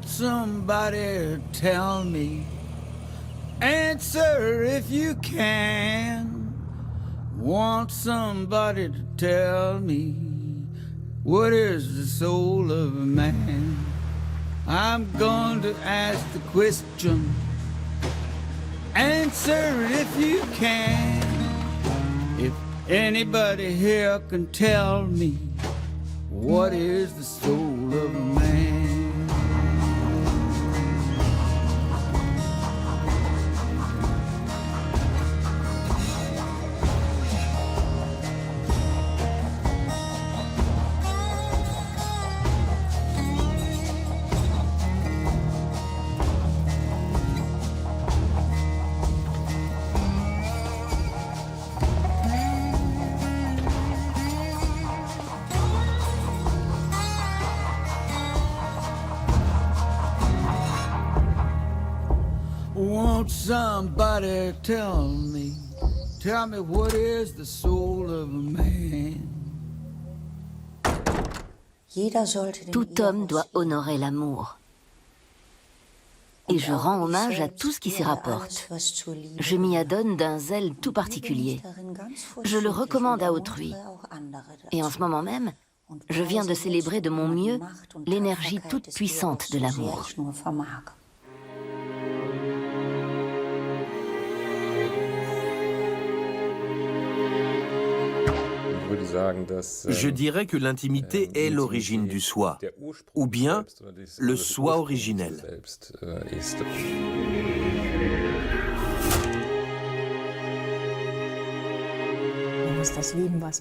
Want somebody to tell me. Answer if you can. Want somebody to tell me. What is the soul of a man? I'm going to ask the question. Answer if you can. If anybody here can tell me, what is the soul of a man? Won't somebody tell me what is the soul of a man? Tout homme doit honorer l'amour. Et je rends hommage à tout ce qui s'y rapporte. Je m'y adonne d'un zèle tout particulier. Je le recommande à autrui. Et en ce moment même, je viens de célébrer de mon mieux l'énergie toute puissante de l'amour. Je dirais que l'intimité est l'origine du soi, ou bien le soi originel.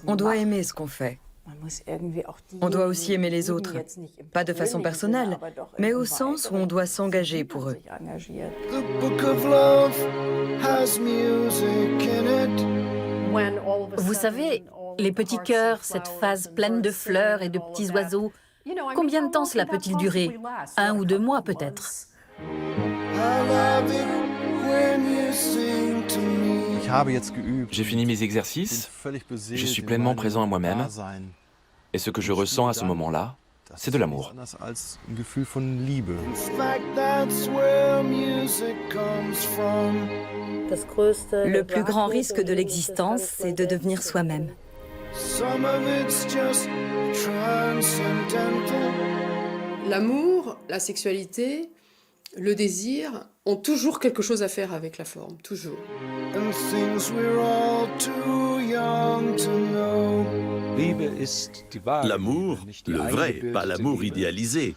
On doit aimer ce qu'on fait. On doit aussi aimer les autres, pas de façon personnelle, mais au sens où on doit s'engager pour eux. Vous savez, les petits cœurs, cette phase pleine de fleurs et de petits oiseaux, combien de temps cela peut-il durer? 1 ou 2 mois peut-être. J'ai fini mes exercices, je suis pleinement présent à moi-même, et ce que je ressens à ce moment-là, c'est de l'amour. Le plus grand risque de l'existence, c'est de devenir soi-même. L'amour, la sexualité, le désir ont toujours quelque chose à faire avec la forme, toujours. L'amour, le vrai, pas l'amour idéalisé.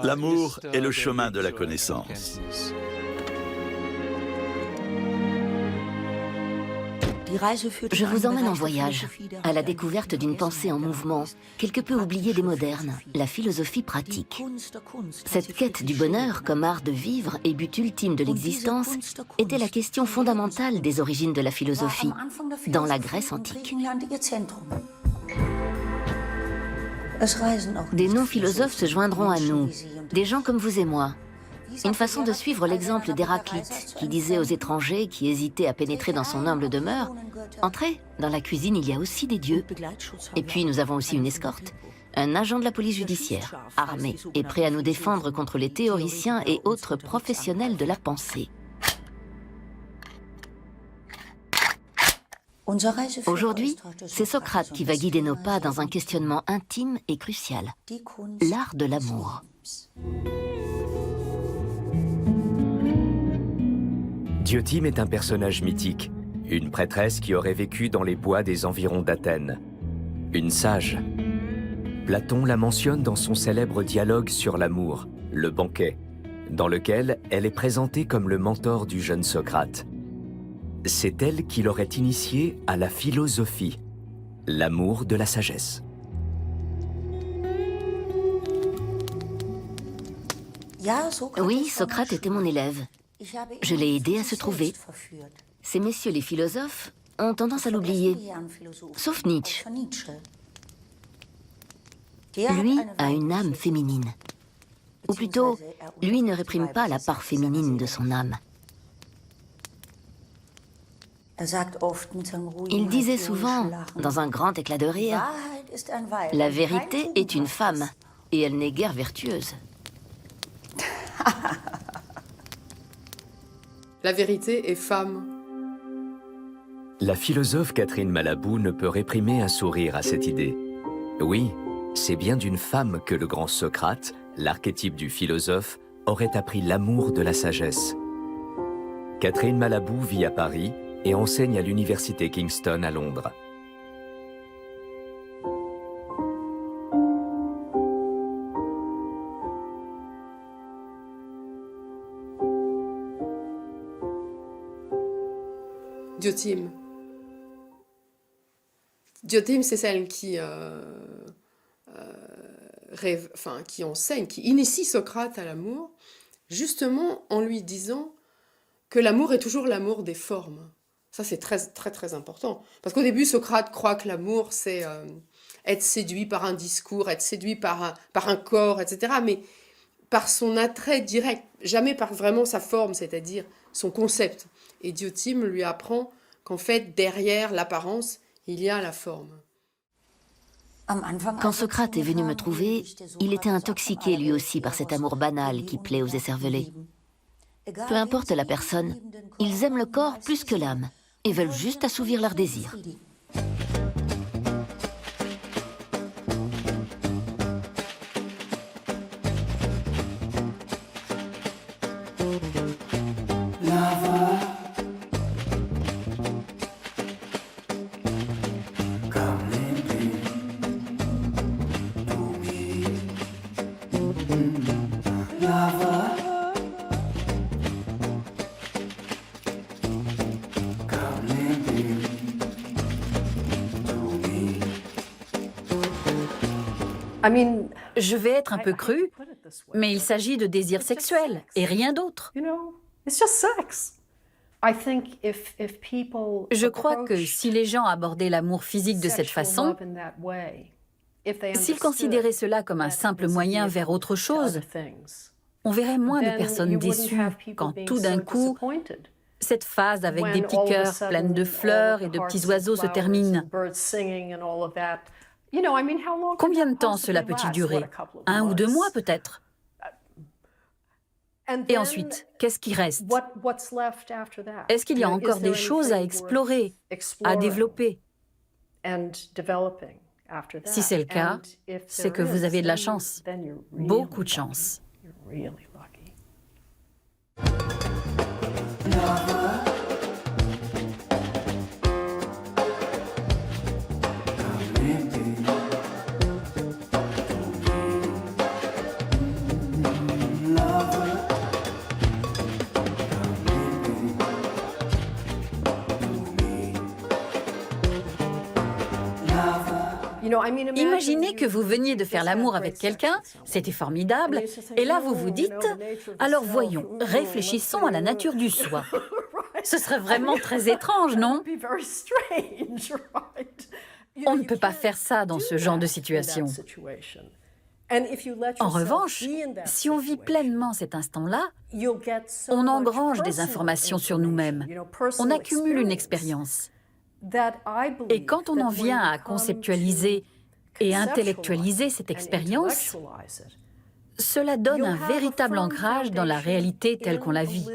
L'amour est le chemin de la connaissance. Je vous emmène en voyage, à la découverte d'une pensée en mouvement, quelque peu oubliée des modernes, la philosophie pratique. Cette quête du bonheur comme art de vivre et but ultime de l'existence était la question fondamentale des origines de la philosophie, dans la Grèce antique. Des non-philosophes se joindront à nous, des gens comme vous et moi. Une façon de suivre l'exemple d'Héraclite, qui disait aux étrangers qui hésitaient à pénétrer dans son humble demeure, « Entrez, dans la cuisine il y a aussi des dieux. » Et puis nous avons aussi une escorte, un agent de la police judiciaire, armé et prêt à nous défendre contre les théoriciens et autres professionnels de la pensée. Aujourd'hui, c'est Socrate qui va guider nos pas dans un questionnement intime et crucial, l'art de l'amour. Diotime est un personnage mythique, une prêtresse qui aurait vécu dans les bois des environs d'Athènes. Une sage. Platon la mentionne dans son célèbre dialogue sur l'amour, le banquet, dans lequel elle est présentée comme le mentor du jeune Socrate. C'est elle qui l'aurait initié à la philosophie, l'amour de la sagesse. Oui, Socrate était mon élève. Je l'ai aidé à se trouver. Ces messieurs les philosophes ont tendance à l'oublier, sauf Nietzsche. Lui a une âme féminine. Ou plutôt, lui ne réprime pas la part féminine de son âme. Il disait souvent, dans un grand éclat de rire, « La vérité est une femme, et elle n'est guère vertueuse. » La vérité est femme. La philosophe Catherine Malabou ne peut réprimer un sourire à cette idée. Oui, c'est bien d'une femme que le grand Socrate, l'archétype du philosophe, aurait appris l'amour de la sagesse. Catherine Malabou vit à Paris et enseigne à l'université Kingston à Londres. Diotima. Diotima, c'est celle qui qui enseigne, qui initie Socrate à l'amour, justement en lui disant que l'amour est toujours l'amour des formes. Ça, c'est très, très, très important. Parce qu'au début, Socrate croit que l'amour, c'est être séduit par un discours, être séduit par un corps, etc. Mais par son attrait direct, jamais par vraiment sa forme, c'est-à-dire son concept. Et Diotima lui apprend qu'en fait, derrière l'apparence, il y a la forme. Quand Socrate est venu me trouver, il était intoxiqué lui aussi par cet amour banal qui plaît aux écervelés. Peu importe la personne, ils aiment le corps plus que l'âme et veulent juste assouvir leurs désirs. Je vais être un peu crue, mais il s'agit de désir sexuel et rien d'autre. Je crois que si les gens abordaient l'amour physique de cette façon, s'ils considéraient cela comme un simple moyen vers autre chose, on verrait moins de personnes déçues quand tout d'un coup, cette phase avec des petits cœurs pleines de fleurs et de petits oiseaux se termine. Combien de temps cela peut-il durer? 1 ou 2 mois peut-être? Et ensuite, qu'est-ce qui reste? Est-ce qu'il y a encore des choses à explorer, à développer? Si c'est le cas, c'est que vous avez de la chance, beaucoup de chance. Imaginez que vous veniez de faire l'amour avec quelqu'un, c'était formidable, et là vous vous dites, alors voyons, réfléchissons à la nature du soi. Ce serait vraiment très étrange, non? On ne peut pas faire ça dans ce genre de situation. En revanche, si on vit pleinement cet instant-là, on engrange des informations sur nous-mêmes, on accumule une expérience. Et quand on en vient à conceptualiser et intellectualiser cette expérience, cela donne un véritable ancrage dans la réalité telle qu'on la vit.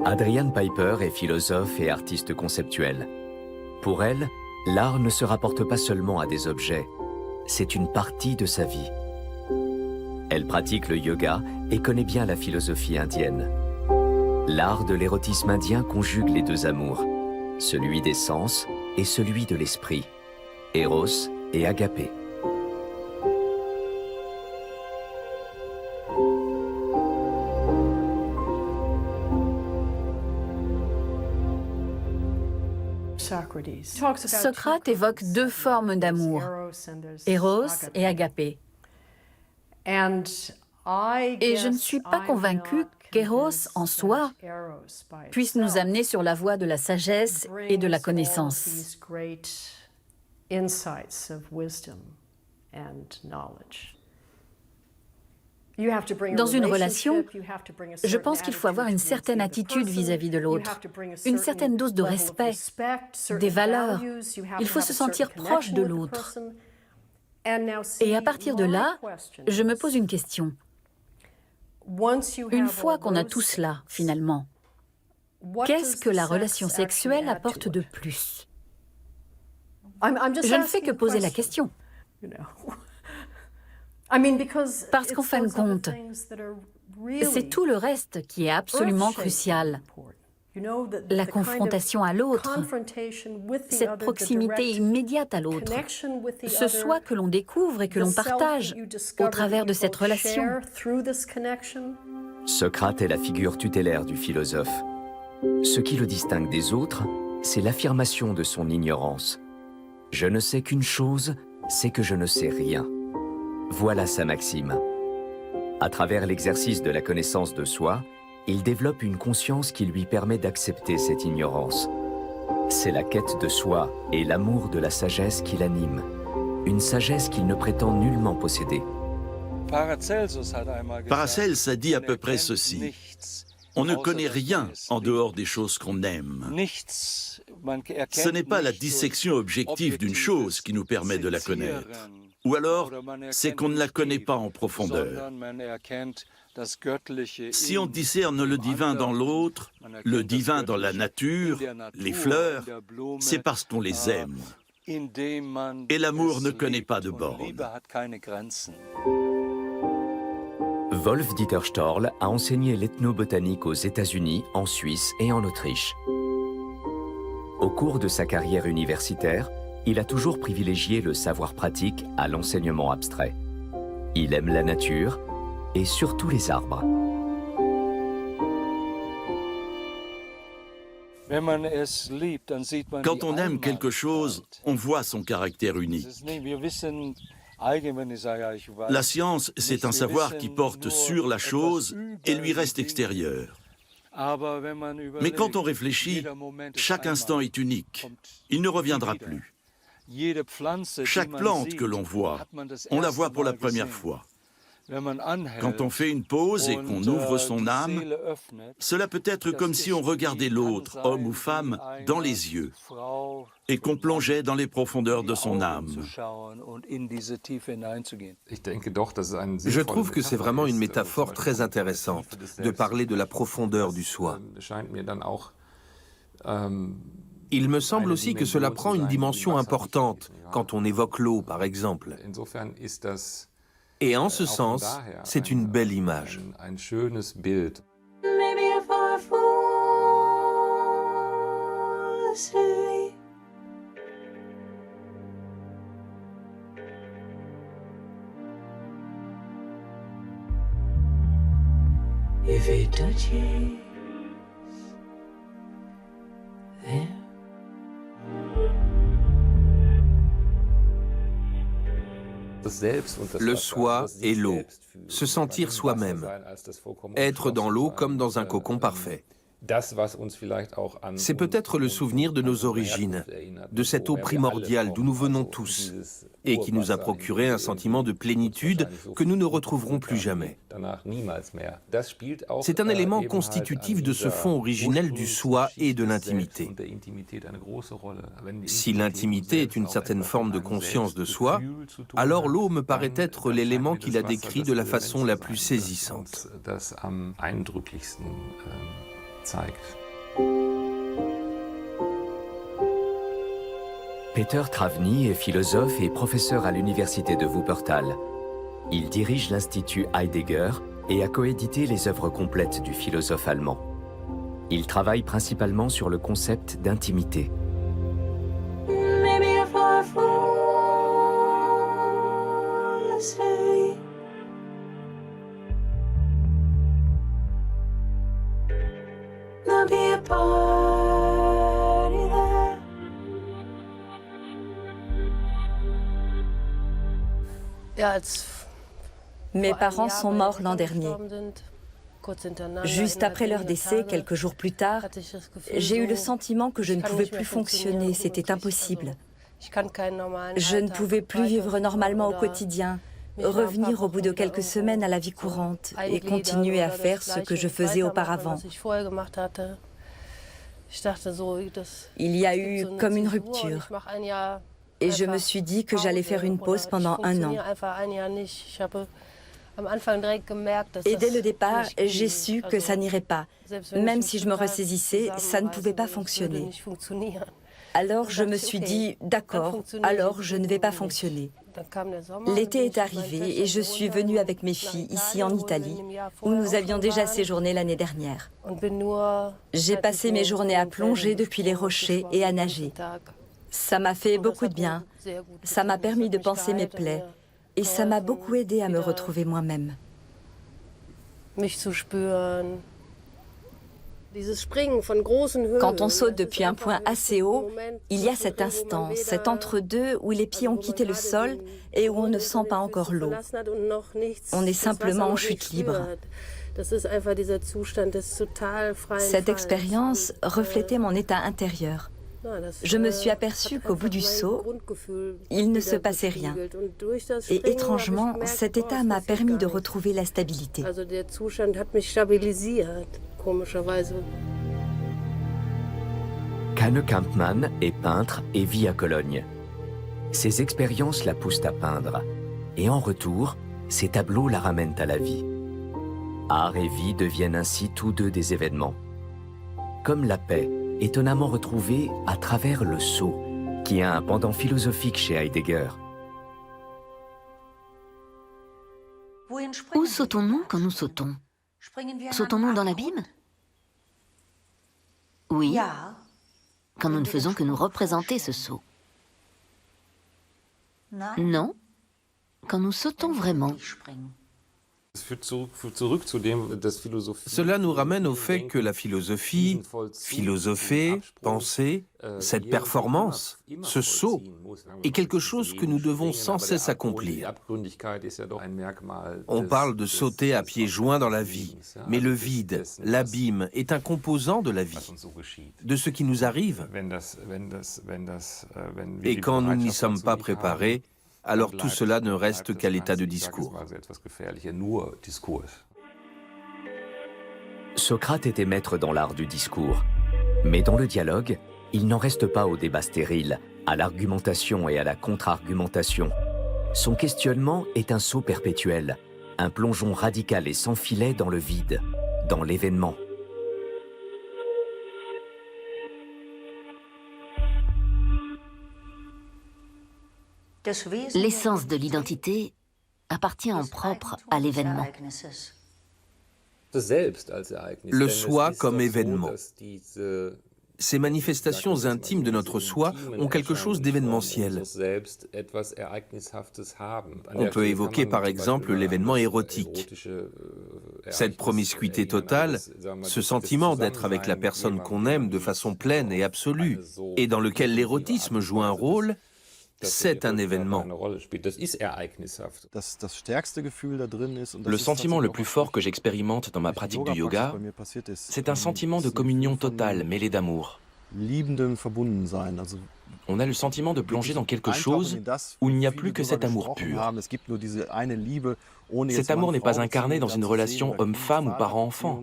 Adrienne Piper est philosophe et artiste conceptuelle. Pour elle, l'art ne se rapporte pas seulement à des objets, c'est une partie de sa vie. Elle pratique le yoga et connaît bien la philosophie indienne. L'art de l'érotisme indien conjugue les deux amours, celui des sens et celui de l'esprit, Eros et Agapé. Socrate évoque 2 formes d'amour, Eros et Agapé. Et je ne suis pas convaincue qu'Eros, en soi, puisse nous amener sur la voie de la sagesse et de la connaissance. Dans une relation, je pense qu'il faut avoir une certaine attitude vis-à-vis de l'autre, une certaine dose de respect, des valeurs. Il faut se sentir proche de l'autre. Et à partir de là, je me pose une question. Une fois qu'on a tout cela, finalement, qu'est-ce que la relation sexuelle apporte de plus? Je ne fais que poser la question. Parce qu'en fin de compte, c'est tout le reste qui est absolument crucial. La confrontation à l'autre, cette proximité immédiate à l'autre, ce soi que l'on découvre et que l'on partage au travers de cette relation. Socrate est la figure tutélaire du philosophe. Ce qui le distingue des autres, c'est l'affirmation de son ignorance. Je ne sais qu'une chose, c'est que je ne sais rien. Voilà sa maxime. À travers l'exercice de la connaissance de soi, il développe une conscience qui lui permet d'accepter cette ignorance. C'est la quête de soi et l'amour de la sagesse qui l'anime. Une sagesse qu'il ne prétend nullement posséder. Paracelse a dit à peu près ceci. On ne connaît rien en dehors des choses qu'on aime. Ce n'est pas la dissection objective d'une chose qui nous permet de la connaître. Ou alors, c'est qu'on ne la connaît pas en profondeur. Si on discerne le divin dans l'autre, le divin dans la nature, les fleurs, c'est parce qu'on les aime. Et l'amour ne connaît pas de bornes. Wolf-Dieter Storl a enseigné l'ethnobotanique aux États-Unis, en Suisse et en Autriche. Au cours de sa carrière universitaire, il a toujours privilégié le savoir pratique à l'enseignement abstrait. Il aime la nature et surtout les arbres. Quand on aime quelque chose, on voit son caractère unique. La science, c'est un savoir qui porte sur la chose et lui reste extérieur. Mais quand on réfléchit, chaque instant est unique. Il ne reviendra plus. Chaque plante que l'on voit, on la voit pour la première fois. Quand on fait une pause et qu'on ouvre son âme, cela peut être comme si on regardait l'autre, homme ou femme, dans les yeux et qu'on plongeait dans les profondeurs de son âme. Je trouve que c'est vraiment une métaphore très intéressante de parler de la profondeur du soi. Il me semble aussi que cela prend une dimension importante quand on évoque l'eau, par exemple. Et en ce sens, c'est une belle image. Le soi et l'eau, se sentir soi-même, être dans l'eau comme dans un cocon parfait. C'est peut-être le souvenir de nos origines, de cette eau primordiale d'où nous venons tous, et qui nous a procuré un sentiment de plénitude que nous ne retrouverons plus jamais. C'est un élément constitutif de ce fond originel du soi et de l'intimité. Si l'intimité est une certaine forme de conscience de soi, alors l'eau me paraît être l'élément qui la décrit de la façon la plus saisissante. Peter Travny est philosophe et professeur à l'université de Wuppertal. Il dirige l'Institut Heidegger et a coédité les œuvres complètes du philosophe allemand. Il travaille principalement sur le concept d'intimité. Mes parents sont morts l'an dernier. Juste après leur décès, quelques jours plus tard, j'ai eu le sentiment que je ne pouvais plus fonctionner, c'était impossible. Je ne pouvais plus vivre normalement au quotidien, revenir au bout de quelques semaines à la vie courante et continuer à faire ce que je faisais auparavant. Il y a eu comme une rupture. Et je me suis dit que j'allais faire une pause pendant 1 an. Et dès le départ, j'ai su que ça n'irait pas. Même si je me ressaisissais, ça ne pouvait pas fonctionner. Alors je me suis dit, d'accord, alors je ne vais pas fonctionner. L'été est arrivé et je suis venue avec mes filles ici en Italie, où nous avions déjà séjourné l'année dernière. J'ai passé mes journées à plonger depuis les rochers et à nager. Ça m'a fait beaucoup de bien. Ça m'a permis de panser mes plaies. Et ça m'a beaucoup aidé à me retrouver moi-même. Quand on saute depuis un point assez haut, il y a cet instant, cet entre-deux où les pieds ont quitté le sol et où on ne sent pas encore l'eau. On est simplement en chute libre. Cette expérience reflétait mon état intérieur. Je me suis aperçue qu'au bout du saut, il ne se passait rien. Et étrangement, cet état m'a permis de retrouver la stabilité. Kanne Kampmann est peintre et vit à Cologne. Ses expériences la poussent à peindre. Et en retour, ses tableaux la ramènent à la vie. Art et vie deviennent ainsi tous deux des événements. Comme la paix, étonnamment retrouvée à travers le saut, qui a un pendant philosophique chez Heidegger. Où sautons-nous quand nous sautons? Sautons-nous dans l'abîme? Oui, quand nous ne faisons que nous représenter ce saut. Non, quand nous sautons vraiment. Cela nous ramène au fait que la philosophie, philosopher, penser, cette performance, ce saut, est quelque chose que nous devons sans cesse accomplir. On parle de sauter à pieds joints dans la vie, mais le vide, l'abîme, est un composant de la vie, de ce qui nous arrive. Et quand nous n'y sommes pas préparés, alors tout cela ne reste qu'à l'état de discours. Socrate était maître dans l'art du discours. Mais dans le dialogue, il n'en reste pas au débat stérile, à l'argumentation et à la contre-argumentation. Son questionnement est un saut perpétuel, un plongeon radical et sans filet dans le vide, dans l'événement. L'essence de l'identité appartient en propre à l'événement. Le soi comme événement. Ces manifestations intimes de notre soi ont quelque chose d'événementiel. On peut évoquer par exemple l'événement érotique. Cette promiscuité totale, ce sentiment d'être avec la personne qu'on aime de façon pleine et absolue, et dans lequel l'érotisme joue un rôle, c'est un événement. Le sentiment le plus fort que j'expérimente dans ma pratique du yoga, c'est un sentiment de communion totale mêlé d'amour. On a le sentiment de plonger dans quelque chose où il n'y a plus que cet amour pur. Cet amour n'est pas incarné dans une relation homme-femme ou parent-enfant.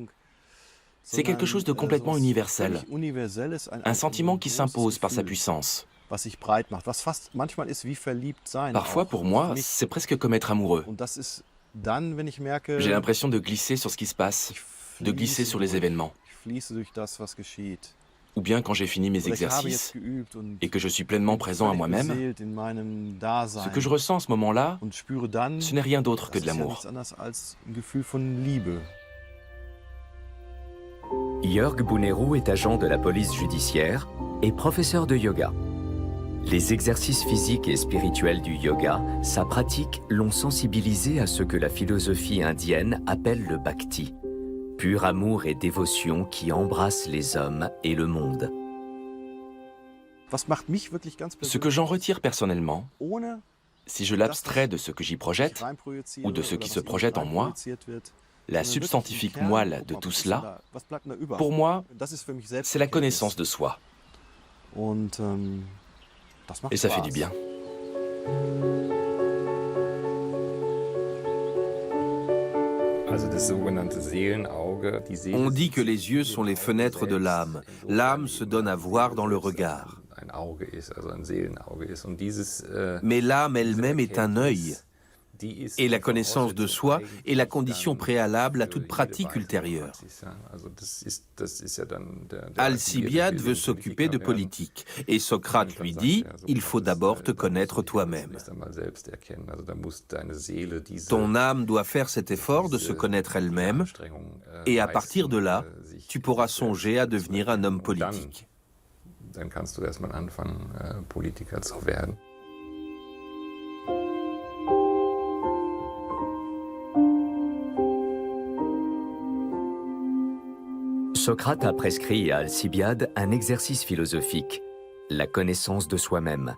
C'est quelque chose de complètement universel, un sentiment qui s'impose par sa puissance. Parfois, pour moi, c'est presque comme être amoureux. J'ai l'impression de glisser sur ce qui se passe, de glisser sur les événements. Ou bien quand j'ai fini mes exercices et que je suis pleinement présent à moi-même, ce que je ressens à ce moment-là, ce n'est rien d'autre que de l'amour. Jörg Buneru est agent de la police judiciaire et professeur de yoga. Les exercices physiques et spirituels du yoga, sa pratique, l'ont sensibilisé à ce que la philosophie indienne appelle le bhakti, pur amour et dévotion qui embrasse les hommes et le monde. Ce que j'en retire personnellement, si je l'abstrais de ce que j'y projette, ou de ce qui se projette en moi, la substantifique moelle de tout cela, pour moi, c'est la connaissance de soi. Et ça fait du bien. On dit que les yeux sont les fenêtres de l'âme. L'âme se donne à voir dans le regard. Mais l'âme elle-même est un œil. Et la connaissance de soi est la condition préalable à toute pratique ultérieure. Alcibiade veut s'occuper de politique, et Socrate lui dit « Il faut d'abord te connaître toi-même ». Ton âme doit faire cet effort de se connaître elle-même, et à partir de là, tu pourras songer à devenir un homme politique. Socrate a prescrit à Alcibiade un exercice philosophique, la connaissance de soi-même.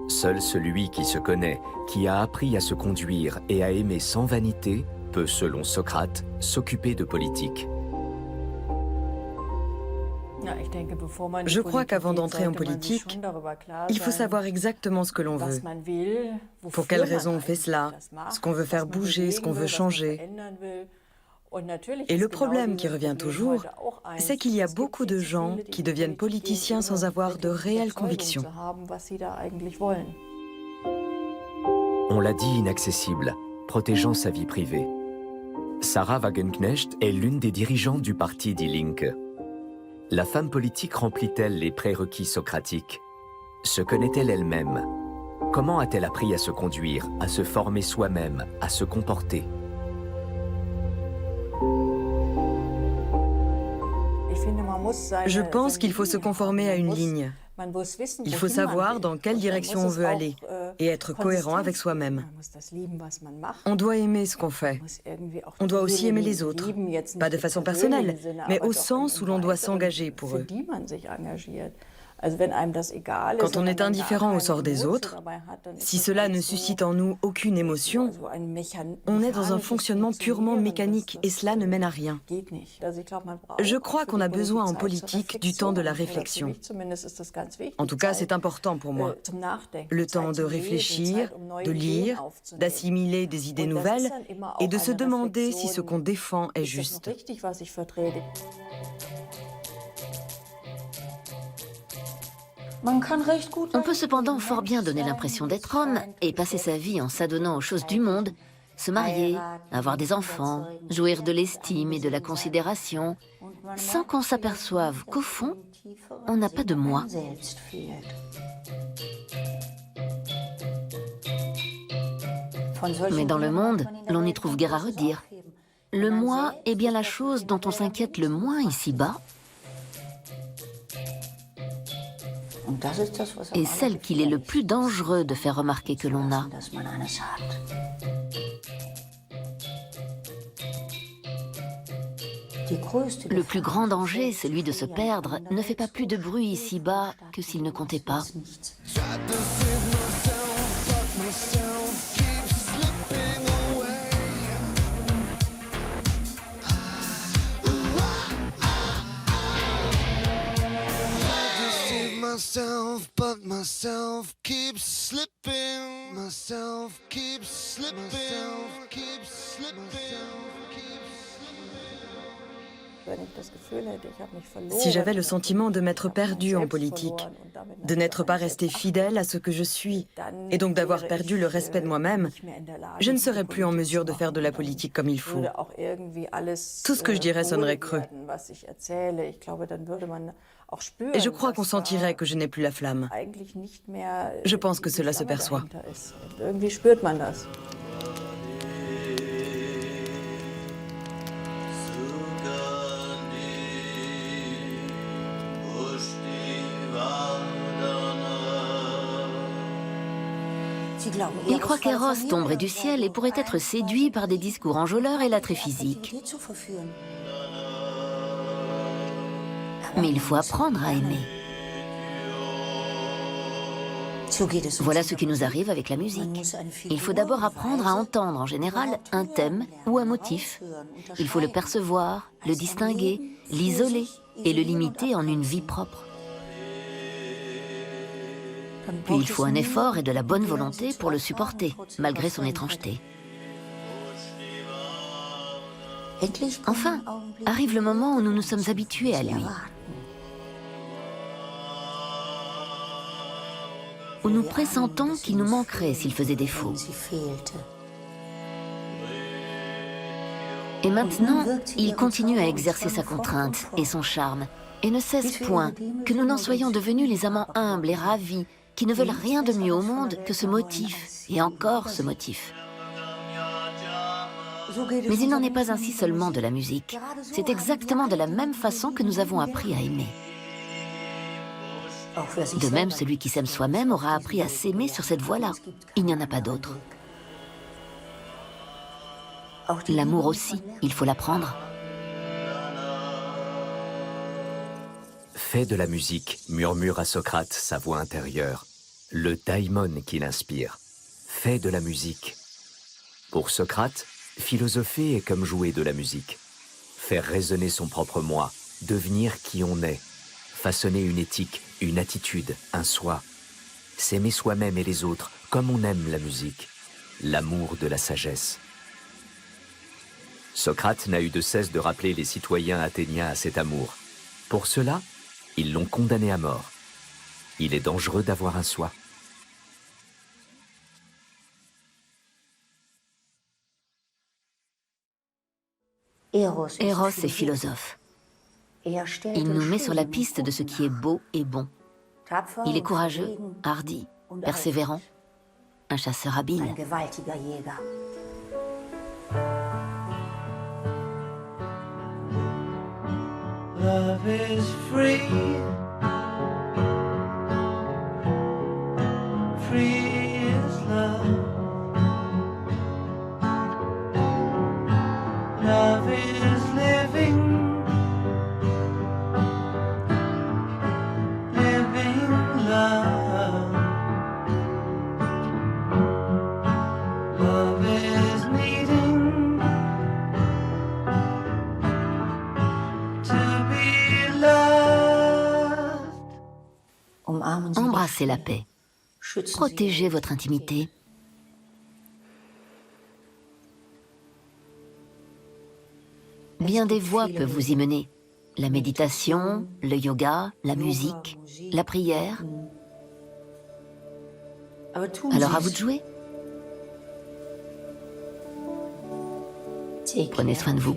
Seul celui qui se connaît, qui a appris à se conduire et à aimer sans vanité, peut, selon Socrate, s'occuper de politique. Je crois qu'avant d'entrer en politique, il faut savoir exactement ce que l'on veut, pour quelles raisons on fait cela, ce qu'on veut faire bouger, ce qu'on veut changer. Et le problème qui revient toujours, c'est qu'il y a beaucoup de gens qui deviennent politiciens sans avoir de réelles convictions. On l'a dit, inaccessible, protégeant sa vie privée. Sarah Wagenknecht est l'une des dirigeantes du parti Die Linke. La femme politique remplit-elle les prérequis socratiques? Se connaît-elle elle-même? Comment a-t-elle appris à se conduire, à se former soi-même, à se comporter? Je pense qu'il faut se conformer à une ligne. Il faut savoir dans quelle direction on veut aller et être cohérent avec soi-même. On doit aimer ce qu'on fait. On doit aussi aimer les autres, pas de façon personnelle, mais au sens où l'on doit s'engager pour eux. Quand on est indifférent au sort des autres, si cela ne suscite en nous aucune émotion, on est dans un fonctionnement purement mécanique et cela ne mène à rien. Je crois qu'on a besoin en politique du temps de la réflexion. En tout cas, c'est important pour moi. Le temps de réfléchir, de lire, d'assimiler des idées nouvelles et de se demander si ce qu'on défend est juste. On peut cependant fort bien donner l'impression d'être homme et passer sa vie en s'adonnant aux choses du monde, se marier, avoir des enfants, jouir de l'estime et de la considération, sans qu'on s'aperçoive qu'au fond, on n'a pas de moi. Mais dans le monde, l'on y trouve guère à redire. Le moi est bien la chose dont on s'inquiète le moins ici-bas, et celle qu'il est le plus dangereux de faire remarquer que l'on a. Le plus grand danger, celui de se perdre, ne fait pas plus de bruit ici-bas que s'il ne comptait pas. Myself, but myself keeps slipping. Myself keeps slipping. Myself keeps slipping. Si j'avais le sentiment de m'être perdu en politique, de n'être pas resté fidèle à ce que je suis, et donc d'avoir perdu le respect de moi-même, je ne serais plus en mesure de faire de la politique comme il faut. Tout ce que je dirais sonnerait creux. Et je crois qu'on sentirait que je n'ai plus la flamme. Je pense que cela se perçoit. Il croit qu'Eros tomberait du ciel et pourrait être séduit par des discours enjôleurs et l'attrait physique. Mais il faut apprendre à aimer. Voilà ce qui nous arrive avec la musique. Il faut d'abord apprendre à entendre en général un thème ou un motif. Il faut le percevoir, le distinguer, l'isoler et le limiter en une vie propre. Puis il faut un effort et de la bonne volonté pour le supporter, malgré son étrangeté. Enfin, arrive le moment où nous nous sommes habitués à lui. où nous pressentons qu'il nous manquerait s'il faisait défaut. Et maintenant, il continue à exercer sa contrainte et son charme, et ne cesse point que nous n'en soyons devenus les amants humbles et ravis, qui ne veulent rien de mieux au monde que ce motif, et encore ce motif. Mais il n'en est pas ainsi seulement de la musique. C'est exactement de la même façon que nous avons appris à aimer. De même, celui qui s'aime soi-même aura appris à s'aimer sur cette voie-là. Il n'y en a pas d'autre. L'amour aussi, il faut l'apprendre. Fais de la musique, murmure à Socrate sa voix intérieure, le daimon qui l'inspire. Fais de la musique. Pour Socrate, philosopher est comme jouer de la musique. Faire résonner son propre moi, devenir qui on est, façonner une éthique, une attitude, un soi. S'aimer soi-même et les autres comme on aime la musique. L'amour de la sagesse. Socrate n'a eu de cesse de rappeler les citoyens athéniens à cet amour. Pour cela, ils l'ont condamné à mort. Il est dangereux d'avoir un soi. Eros est philosophe. Il nous met sur la piste de ce qui est beau et bon. Il est courageux, hardi, persévérant, un chasseur habile. Love is free. Free is love. Love is living. Living love. Love is needing to be loved. Embrassez la paix. Protégez votre intimité. Bien des voies peuvent vous y mener. La méditation, le yoga, la musique, la prière. Alors à vous de jouer. Prenez soin de vous.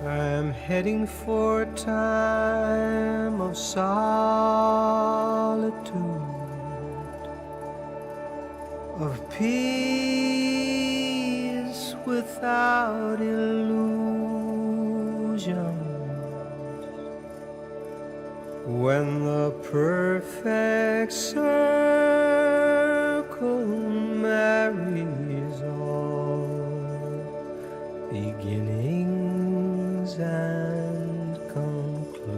I'm heading for a time of solitude, of peace without illusion. When the perfect circle marries all, beginnings and conclusions.